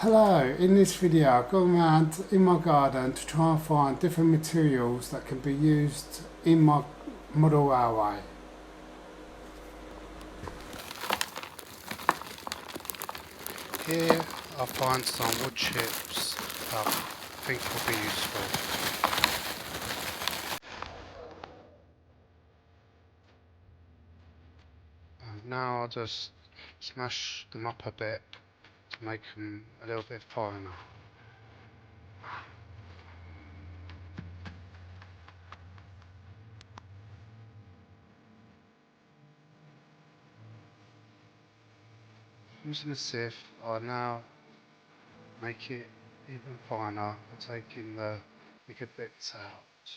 Hello, in this video I've gone around in my garden to try and find different materials that can be used in my model railway. Here I find some wood chips that I think will be useful. And now I'll just smash them up a bit to make them a little bit finer. Using a sieve, I'll now make it even finer by taking the bigger bits out.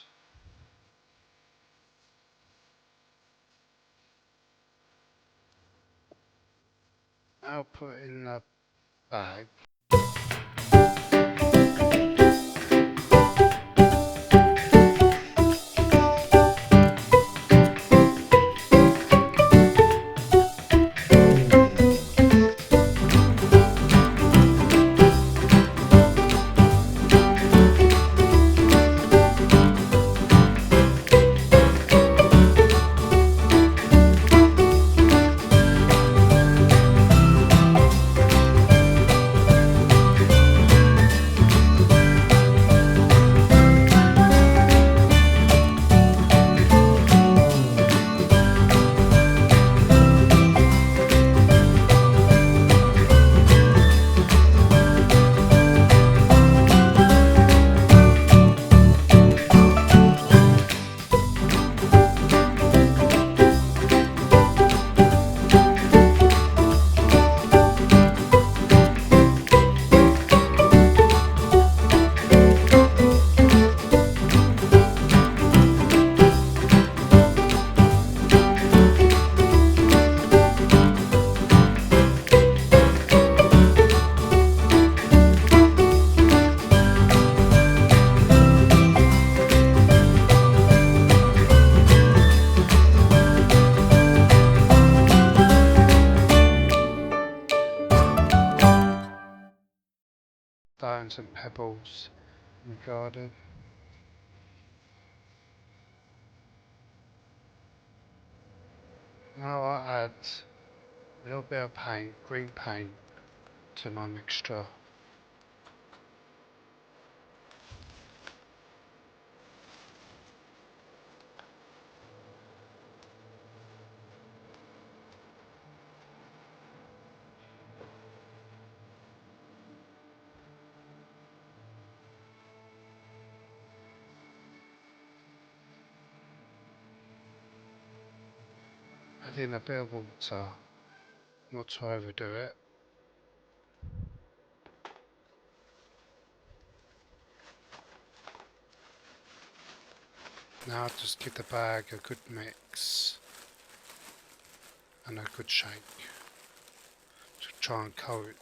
I'll put it in the bag. Stones and pebbles in the garden. Now I add a little bit of paint, green paint, to my mixture. Add in a bit of water, not to overdo it. Now just give the bag a good mix and a good shake to try and coat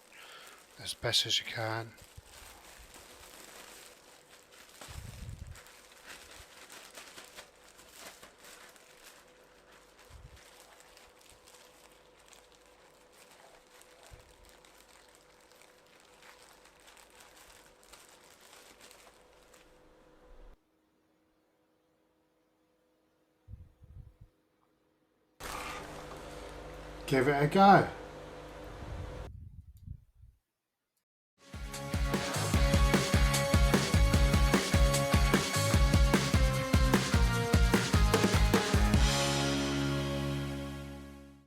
as best as you can. Give it a go.